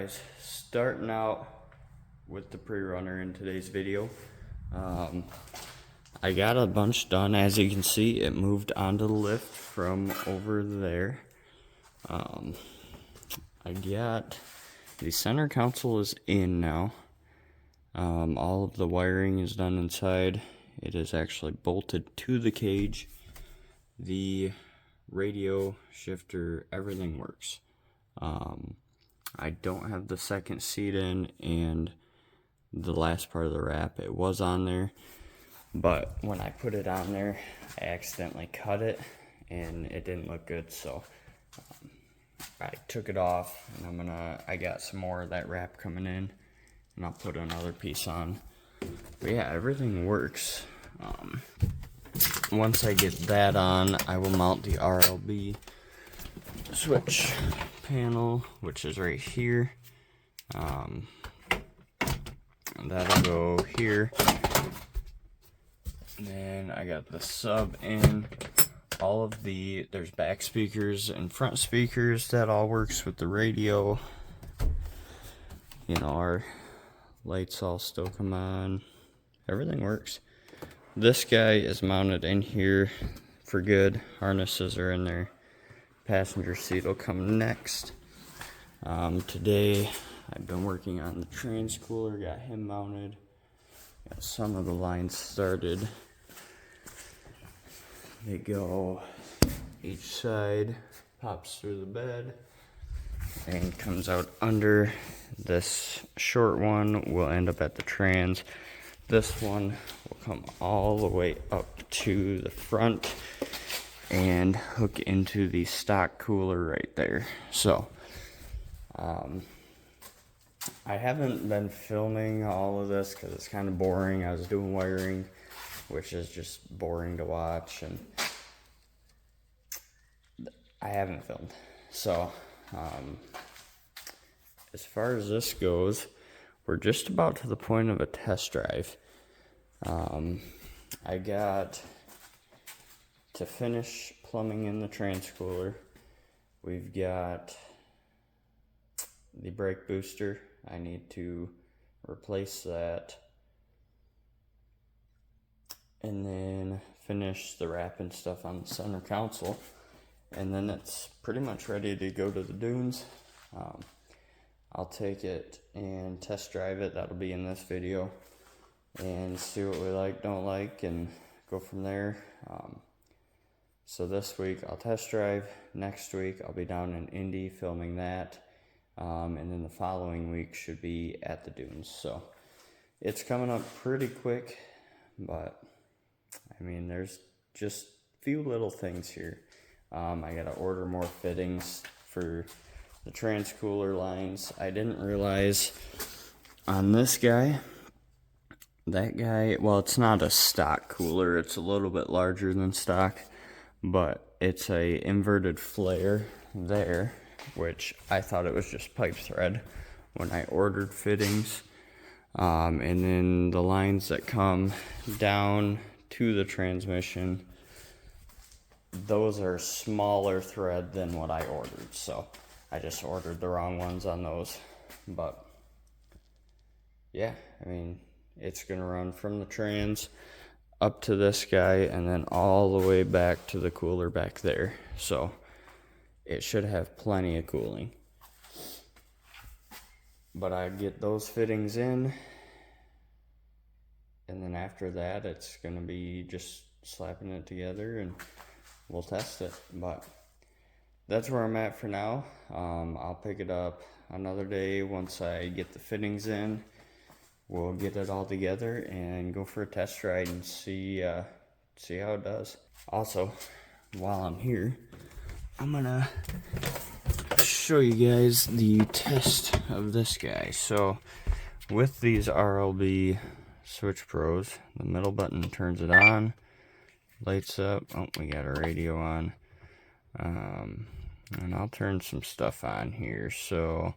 guys, starting out with the Prerunner in today's video. I got a bunch done. As you can see, it moved onto the lift from over there. I got the center console is in now. All of the wiring is done inside. It is actually bolted to the cage. The radio, shifter, everything works. I don't have the second seat in, and the last part of the wrap, it was on there, but when I put it on there, I accidentally cut it and it didn't look good, so I took it off, and I got some more of that wrap coming in, and I'll put another piece on. But yeah, everything works. Once I get that on, I will mount the RLB switch panel, which is right here. That'll go here. And then I got the sub in. All of there's back speakers and front speakers. That all works with the radio. You know, our lights all still come on. Everything works. This guy is mounted in here for good. Harnesses are in there. Passenger seat will come next. Today I've been working on the trans cooler, got him mounted, got some of the lines started. They go each side, pops through the bed, and comes out under. This short one will end up at the trans. This one will come all the way up to the front and hook into the stock cooler right there. So I haven't been filming all of this because it's kind of boring. I was doing wiring, which is just boring to watch, and I haven't filmed. So as far as this goes, we're just about to the point of a test drive. I got to finish plumbing in the trans cooler. We've got the brake booster. I need to replace that, and then finish the wrap and stuff on the center console, and then it's pretty much ready to go to the dunes. I'll take it and test drive it. That'll be in this video, and see what we like, don't like, and go from there. So this week I'll test drive. Next week I'll be down in Indy filming that. And then the following week should be at the dunes. So it's coming up pretty quick, but I mean, there's just a few little things here. I gotta order more fittings for the trans cooler lines. I didn't realize on this guy, that guy, well, it's not a stock cooler, it's a little bit larger than stock, but it's a inverted flare there, which I thought it was just pipe thread when I ordered fittings. And then the lines that come down to the transmission, those are smaller thread than what I ordered, so I just ordered the wrong ones on those. But yeah, I mean, it's gonna run from the trans up to this guy and then all the way back to the cooler back there, so it should have plenty of cooling. But I get those fittings in, and then after that it's gonna be just slapping it together and we'll test it. But that's where I'm at for now. I'll pick it up another day once I get the fittings in. We'll get it all together and go for a test ride and see how it does. Also, while I'm here, I'm gonna show you guys the test of this guy. So with these RLB Switch Pros, the middle button turns it on, lights up. Oh, we got our radio on. And I'll turn some stuff on here. So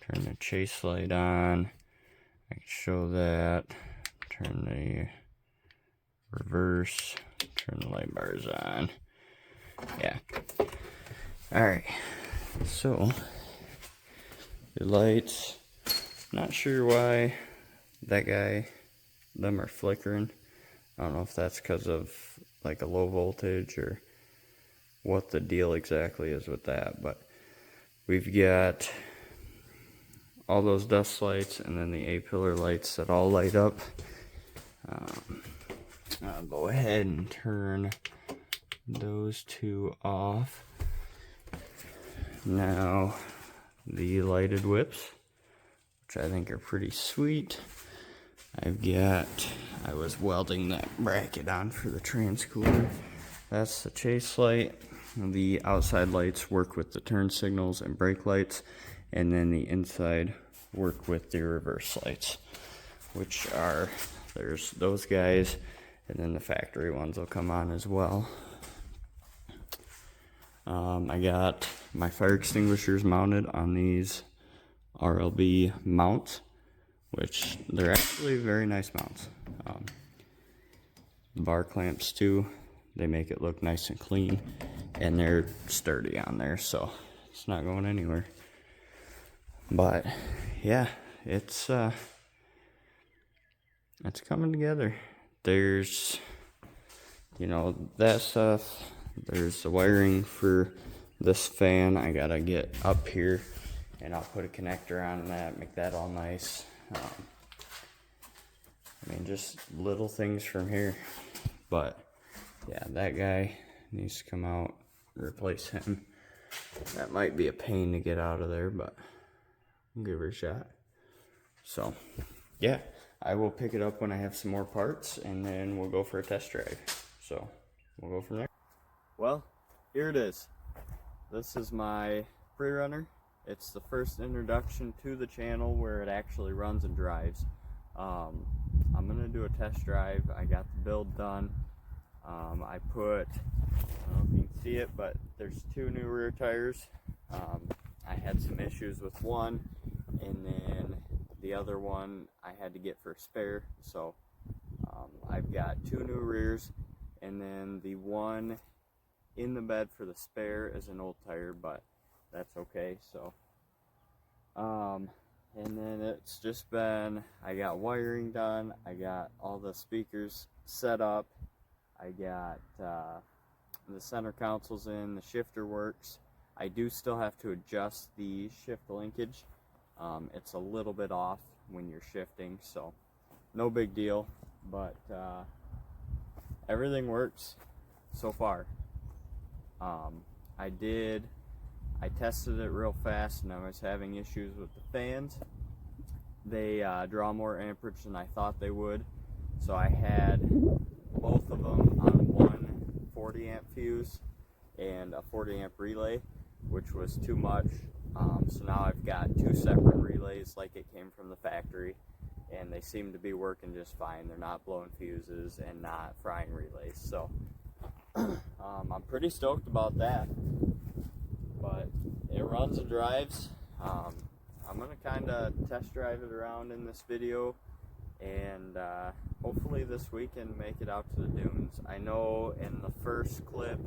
turn the chase light on. I can show that. Turn the reverse. Turn the light bars on. Yeah. Alright. So The lights, not sure why them are flickering. I don't know if that's because of like a low voltage or what the deal exactly is with that, but we've got all those dust lights and then the A-pillar lights that all light up. I'll go ahead and turn those two off. Now the lighted whips, which I think are pretty sweet. I was welding that bracket on for the transcooler. That's the chase light. The outside lights work with the turn signals and brake lights, and then the inside work with the reverse lights, which are, there's those guys, and then the factory ones will come on as well. I got my fire extinguishers mounted on these RLB mounts, which they're actually very nice mounts. The bar clamps too, they make it look nice and clean, and they're sturdy on there, so it's not going anywhere. But yeah, it's coming together. There's, you know, that stuff. There's the wiring for this fan. I gotta get up here, and I'll put a connector on that, make that all nice. I mean, just little things from here. But yeah, that guy needs to come out, replace him. That might be a pain to get out of there, but I'll give her a shot. So yeah, I will pick it up when I have some more parts, and then we'll go for a test drive. So we'll go from there. Well, here it is. This is my Prerunner. It's the first introduction to the channel where it actually runs and drives. I'm gonna do a test drive. I got the build done. I don't know if you can see it, but there's 2 new rear tires. I had some issues with one, and then the other one I had to get for a spare. So I've got 2 new rears, and then the one in the bed for the spare is an old tire, but that's okay. So and then it's just been, I got wiring done, I got all the speakers set up, I got the center consoles in, the shifter works. I do still have to adjust the shift linkage. It's a little bit off when you're shifting, so no big deal, but everything works so far. I tested it real fast, and I was having issues with the fans. They draw more amperage than I thought they would, so I had both of them on one 40 amp fuse and a 40 amp relay, which was too much. So now I've got 2 separate relays like it came from the factory, and they seem to be working just fine. They're not blowing fuses and not frying relays, so I'm pretty stoked about that. But it runs and drives. I'm gonna kind of test drive it around in this video, and hopefully this weekend make it out to the dunes. I know in the first clip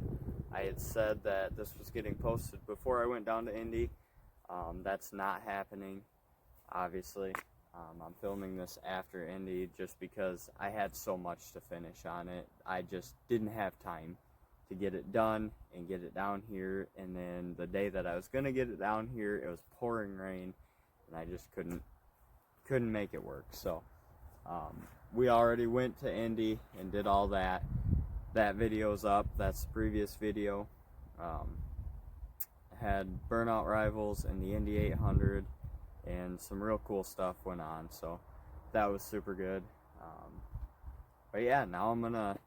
I had said that this was getting posted before I went down to Indy. That's not happening, obviously. I'm filming this after Indy just because I had so much to finish on it. I just didn't have time to get it done and get it down here, and then the day that I was gonna get it down here, it was pouring rain, and I just couldn't make it work. So we already went to Indy and did all that. That video's up. That's the previous video. Had burnout rivals and the Indy 800, and some real cool stuff went on, so that was super good. But yeah, now I'm gonna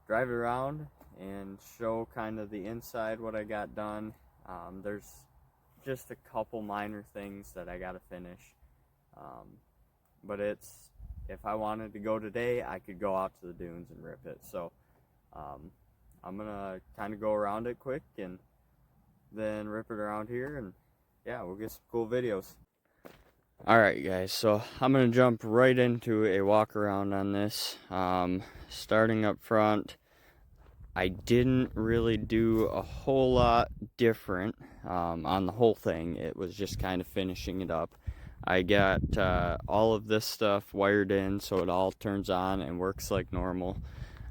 drive it around and show kind of the inside, what I got done. There's just a couple minor things that I gotta finish, but it's, if I wanted to go today, I could go out to the dunes and rip it. So I'm gonna kind of go around it quick and then rip it around here, and yeah, we'll get some cool videos. Alright guys, so I'm gonna jump right into a walk around on this. Starting up front, I didn't really do a whole lot different on the whole thing. It was just kind of finishing it up. I got all of this stuff wired in so it all turns on and works like normal.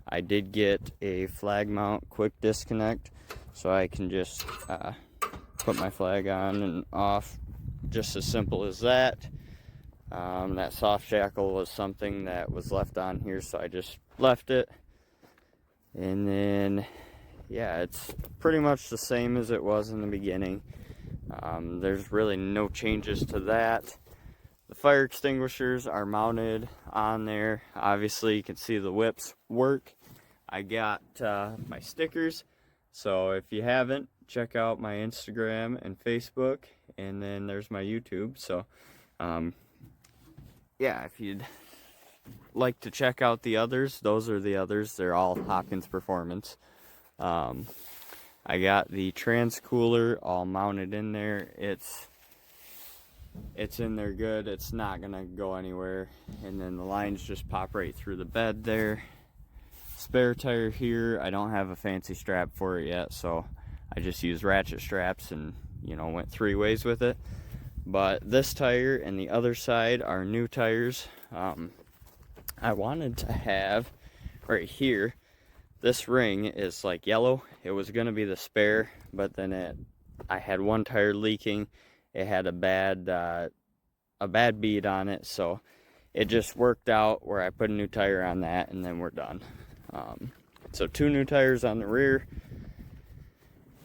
I did get a flag mount quick disconnect so I can just put my flag on and off, just as simple as that. That soft shackle was something that was left on here, so I just left it. And then, yeah, it's pretty much the same as it was in the beginning. There's really no changes to that. The fire extinguishers are mounted on there. Obviously, you can see the whips work. I got my stickers, so if you haven't, check out my Instagram and Facebook, and then there's my YouTube. So, yeah, if you'd like to check out the others, those are the others. They're all Hopkins Performance. I got the trans cooler all mounted in there. It's in there good. It's not gonna go anywhere. And then the lines just pop right through the bed there. Spare tire here. I don't have a fancy strap for it yet, so I just used ratchet straps and, you know, went 3 ways with it. But this tire and the other side are new tires. I wanted to have right here, this ring is like yellow. It was gonna be the spare, but then I had one tire leaking. It had a bad bead on it, so it just worked out where I put a new tire on that, and then we're done. So 2 new tires on the rear.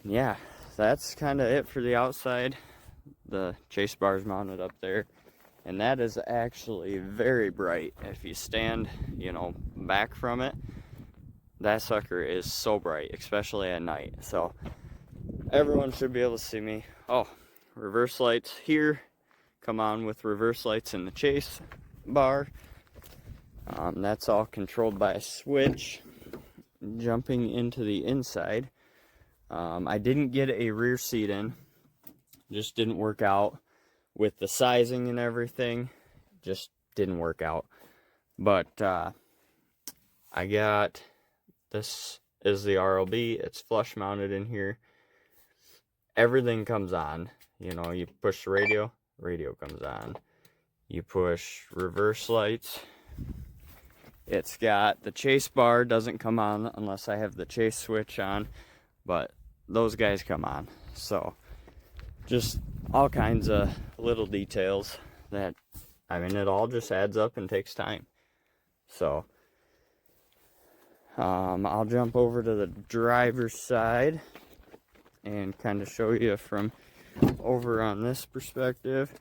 Yeah, that's kind of it for the outside. The chase bar is mounted up there, and that is actually very bright. If you stand, you know, back from it, that sucker is so bright, especially at night. So everyone should be able to see me. Oh, reverse lights here come on with reverse lights in the chase bar. That's all controlled by a switch. Jumping into the inside, I didn't get a rear seat in. Just didn't work out with the sizing and everything. Just didn't work out. But I got, this is the RLB. It's flush mounted in here. Everything comes on. You know, you push the radio comes on. You push reverse lights. It's got the chase bar, doesn't come on unless I have the chase switch on, but those guys come on. So just all kinds of little details that, I mean, it all just adds up and takes time. So I'll jump over to the driver's side and kind of show you from over on this perspective.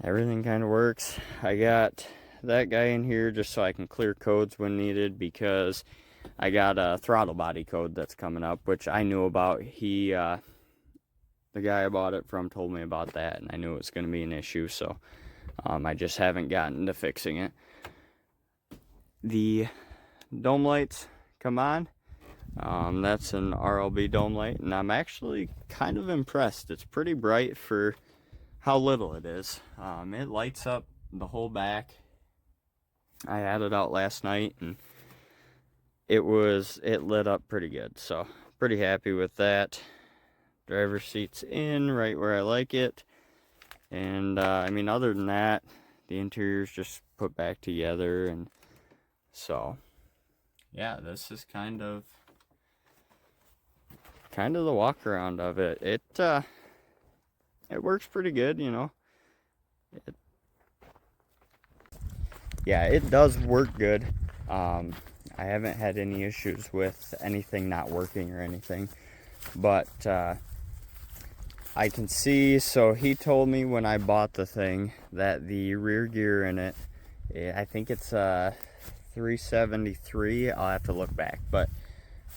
Everything kind of works. I got that guy in here just so I can clear codes when needed, because I got a throttle body code that's coming up, which I knew about. The guy I bought it from told me about that, and I knew it was going to be an issue, so I just haven't gotten to fixing it. The dome lights come on. That's an RLB dome light, and I'm actually kind of impressed. It's pretty bright for how little it is. It lights up the whole back. I had it out last night, and it lit up pretty good, so pretty happy with that. Driver's seat's in right where I like it, and I mean, other than that, the interior's just put back together, and so yeah, this is kind of the walk around of it. It works pretty good, you know. Yeah, it does work good. I haven't had any issues with anything not working or anything, but I can see, so he told me when I bought the thing that the rear gear in it, I think it's 373. I'll have to look back, but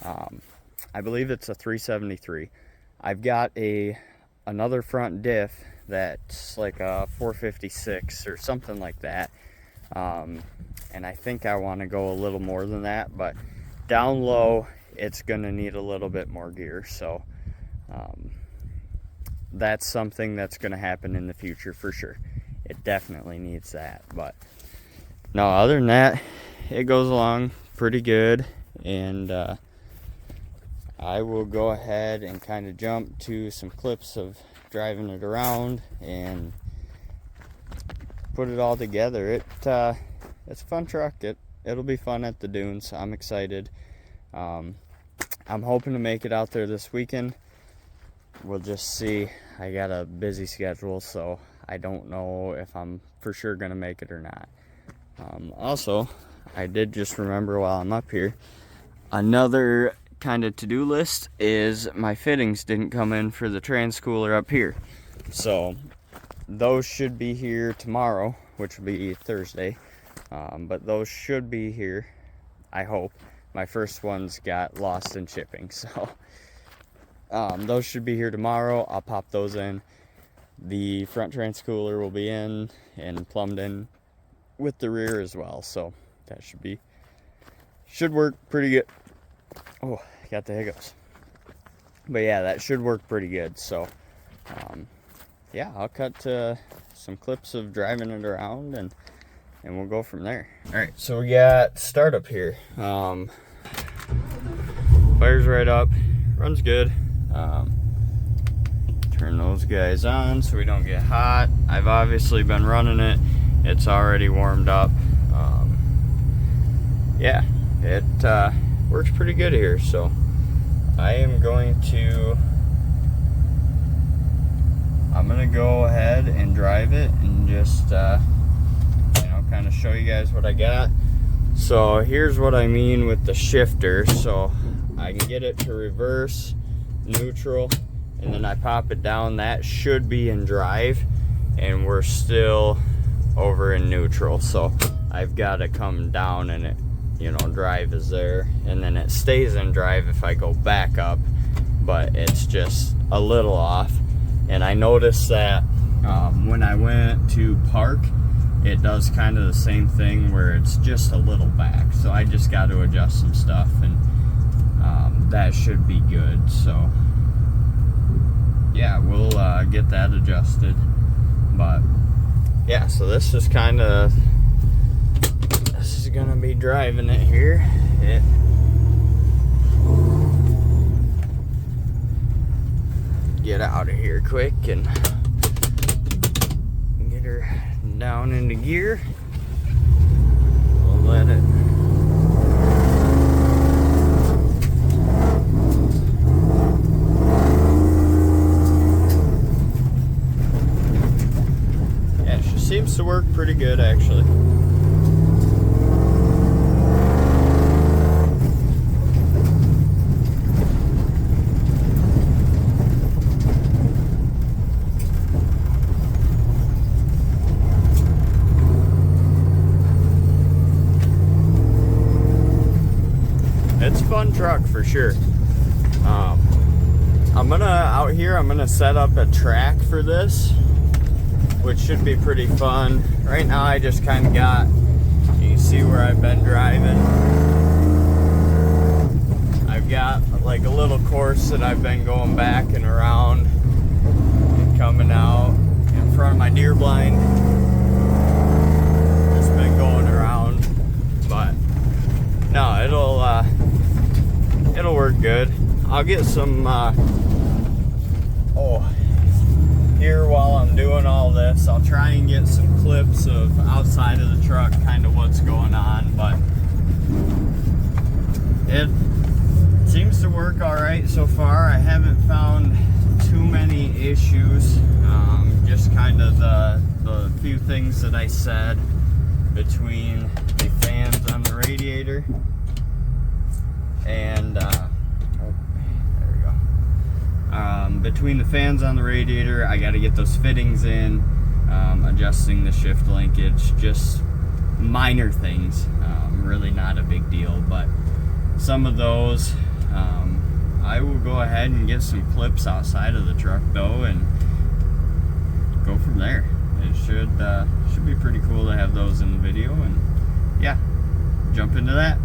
I believe it's a 373. I've got another front diff that's like a 456 or something like that. And I think I want to go a little more than that, but down low it's gonna need a little bit more gear, so that's something that's gonna happen in the future for sure. It definitely needs that, but no, other than that, it goes along pretty good. and I will go ahead and kind of jump to some clips of driving it around and put it all together. It's a fun truck. It'll be fun at the dunes. I'm excited. I'm hoping to make it out there this weekend. We'll just see. I got a busy schedule, so I don't know if I'm for sure gonna make it or not. Also, I did just remember while I'm up here, another kind of to-do list is my fittings didn't come in for the trans cooler up here. So those should be here tomorrow, which will be Thursday. But those should be here, I hope. My first ones got lost in shipping, so those should be here tomorrow. I'll pop those in. The front trans cooler will be in and plumbed in with the rear as well, so that should work pretty good. Oh, got the hiccups. But yeah, that should work pretty good. So yeah, I'll cut some clips of driving it around and we'll go from there. All right, so we got startup here. Fires right up, runs good. Turn those guys on so we don't get hot. I've obviously been running it. It's already warmed up. Yeah, it works pretty good here. So I am going to go ahead and drive it and just kind of show you guys what I got. So here's what I mean with the shifter. So I can get it to reverse, neutral, and then I pop it down. That should be in drive, and we're still over in neutral. So I've got to come down, and it, drive is there, and then it stays in drive if I go back up, but it's just a little off. And I noticed that when I went to park, it does kind of the same thing where it's just a little back. So I just got to adjust some stuff, and that should be good. So yeah, we'll get that adjusted. But yeah, so this is gonna be driving it here. Get out of here quick and get her down into gear. We'll let it. Yeah, she seems to work pretty good actually. It's a fun truck for sure. Out here I'm gonna set up a track for this, which should be pretty fun. Right now I just kind of got, you can see where I've been driving. I've got like a little course that I've been going back and around and coming out in front of my deer blind. Just been going around, but no, it'll work good. I'll get some here while I'm doing all this. I'll try and get some clips of outside of the truck, kind of what's going on, but it seems to work all right so far. I haven't found too many issues. Just kind of the few things that I said between the fans on the radiator and between the fans on the radiator, I got to get those fittings in, adjusting the shift linkage, just minor things, really not a big deal, but some of those, I will go ahead and get some clips outside of the truck though and go from there. It should be pretty cool to have those in the video, and yeah, jump into that.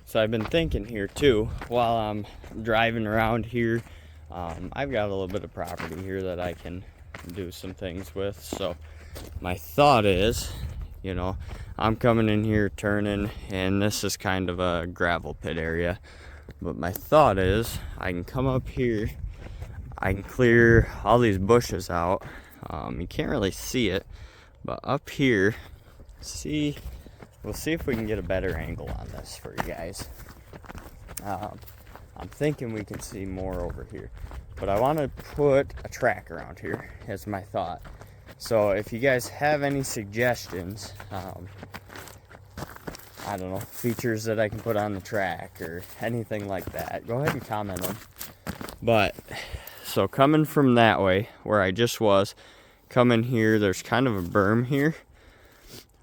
So I've been thinking here too, while I'm driving around here, I've got a little bit of property here that I can do some things with. So my thought is, you know, I'm coming in here turning, and this is kind of a gravel pit area. But my thought is, I can come up here, I can clear all these bushes out. You can't really see it, but up here, we'll see if we can get a better angle on this for you guys. I'm thinking we can see more over here, but I want to put a track around here, is my thought. So if you guys have any suggestions, I don't know, features that I can put on the track or anything like that, go ahead and comment them. But, so coming from that way, where I just was, coming here, there's kind of a berm here.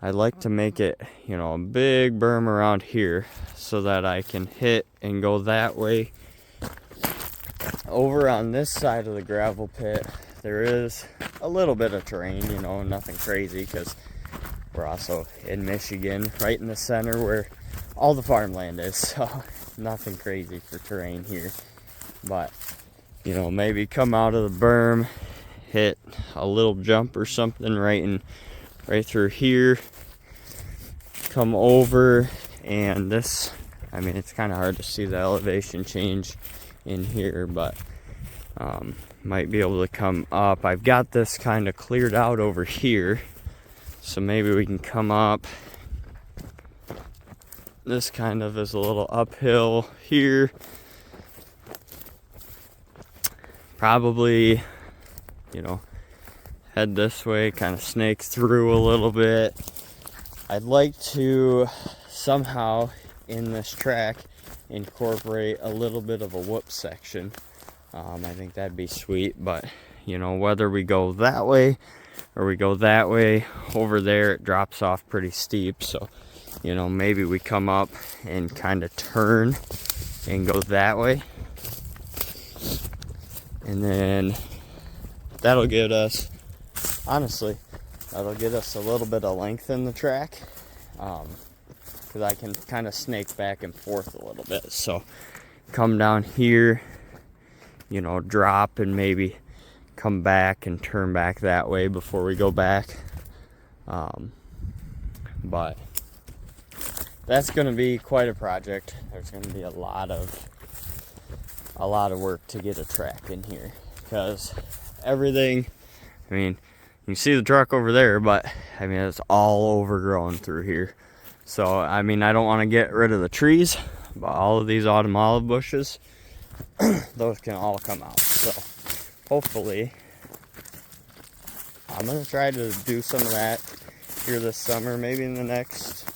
I'd like to make it, you know, a big berm around here so that I can hit and go that way. Over on this side of the gravel pit, there is a little bit of terrain, you know, nothing crazy, because we're also in Michigan, right in the center where all the farmland is, so nothing crazy for terrain here. But, you know, maybe come out of the berm, hit a little jump or something right through here, come over, and this, I mean, it's kind of hard to see the elevation change in here, but might be able to come up. I've got this kind of cleared out over here, so maybe we can come up. This kind of is a little uphill here. Probably, you know, head this way, kind of snake through a little bit. I'd like to somehow in this track incorporate a little bit of a whoop section. I think that'd be sweet, but you know, whether we go that way or we go that way, over there it drops off pretty steep, so you know, maybe we come up and kind of turn and go that way, and then that'll get us, honestly, that'll get us a little bit of length in the track, because I can kind of snake back and forth a little bit. So come down here, you know, drop and maybe come back and turn back that way before we go back. But that's going to be quite a project. There's going to be a lot of work to get a track in here, because everything, I mean, you can see the truck over there, but I mean, it's all overgrown through here. So I mean, I don't want to get rid of the trees, but all of these autumn olive bushes, those can all come out. So hopefully, I'm gonna try to do some of that here this summer, maybe in the next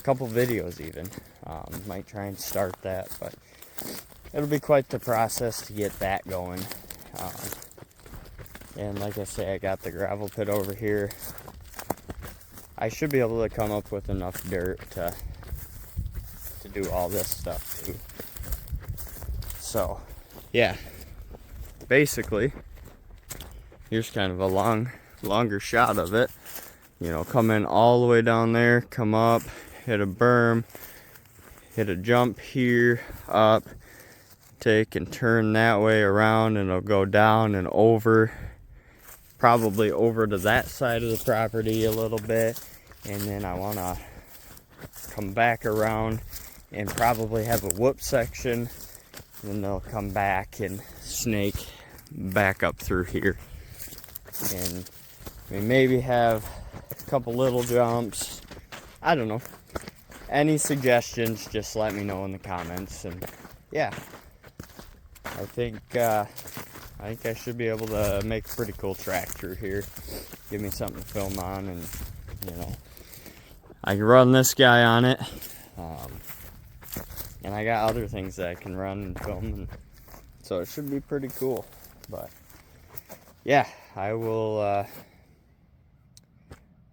couple videos even. Might try and start that, but it'll be quite the process to get that going. And like I say, I got the gravel pit over here. I should be able to come up with enough dirt to do all this stuff too. So, yeah. Basically, here's kind of a longer shot of it. You know, come in all the way down there, come up, hit a berm, hit a jump here, up, take and turn that way around, and it'll go down and over, probably over to that side of the property a little bit, and then I want to come back around and probably have a whoop section, and then they'll come back and snake back up through here, and we maybe have a couple little jumps. I don't know, any suggestions, just let me know in the comments. And yeah, I think I should be able to make a pretty cool track through here. Give me something to film on, and you know, I can run this guy on it, and I got other things that I can run and film, and so it should be pretty cool. But yeah, I will.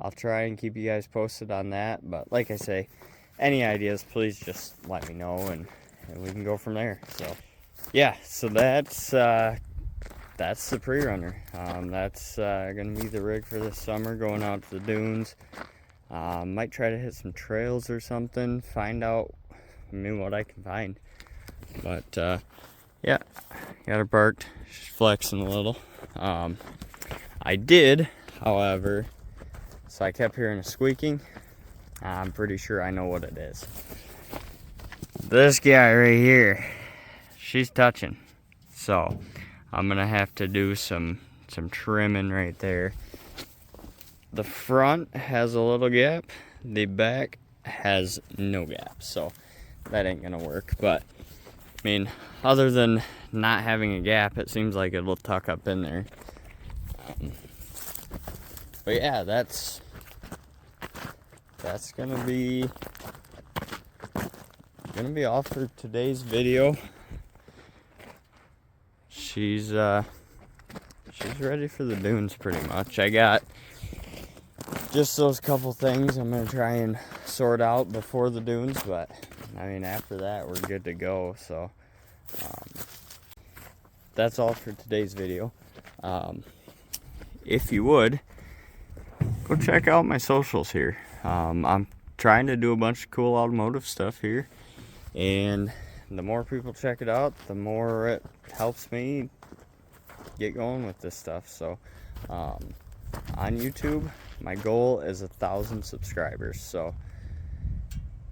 I'll try and keep you guys posted on that. But like I say, any ideas, please just let me know, and we can go from there. So yeah, so that's the Prerunner. That's gonna be the rig for this summer, going out to the dunes. Might try to hit some trails or something, find out I mean, what I can find. But yeah, got her parked. She's flexing a little. I did, however, so I kept hearing a squeaking. I'm pretty sure I know what it is. This guy right here, she's touching. So I'm gonna have to do some trimming right there. The front has a little gap, the back has no gap, so that ain't gonna work. But I mean, other than not having a gap, it seems like it'll tuck up in there. But yeah, that's gonna be all for today's video. She's ready for the dunes pretty much. I got just those couple things I'm gonna try and sort out before the dunes, but I mean, after that we're good to go. So that's all for today's video. If you would, go check out my socials here. I'm trying to do a bunch of cool automotive stuff here, and the more people check it out, the more it helps me get going with this stuff. So on YouTube, my goal is 1,000 subscribers, so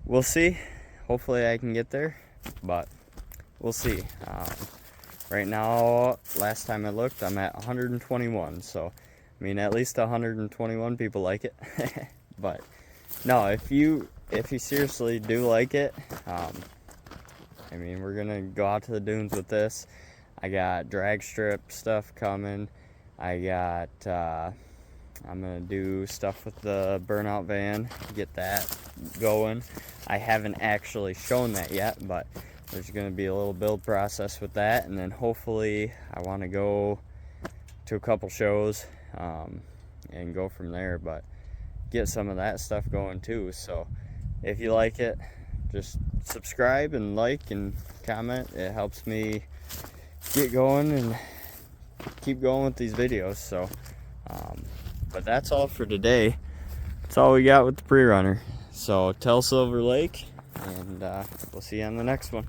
we'll see. Hopefully I can get there, but we'll see. Right now, last time I looked, I'm at 121, so I mean, at least 121 people like it. But no, if you seriously do like it, I mean, we're gonna go out to the dunes with this. I got drag strip stuff coming. I got I'm gonna do stuff with the burnout van, get that going. I haven't actually shown that yet, but there's gonna be a little build process with that, and then hopefully I want to go to a couple shows and go from there, but get some of that stuff going too. So if you like it, just subscribe and like and comment. It helps me get going and keep going with these videos. So but that's all for today. That's all we got with the Prerunner. So tell Silver Lake, and we'll see you on the next one.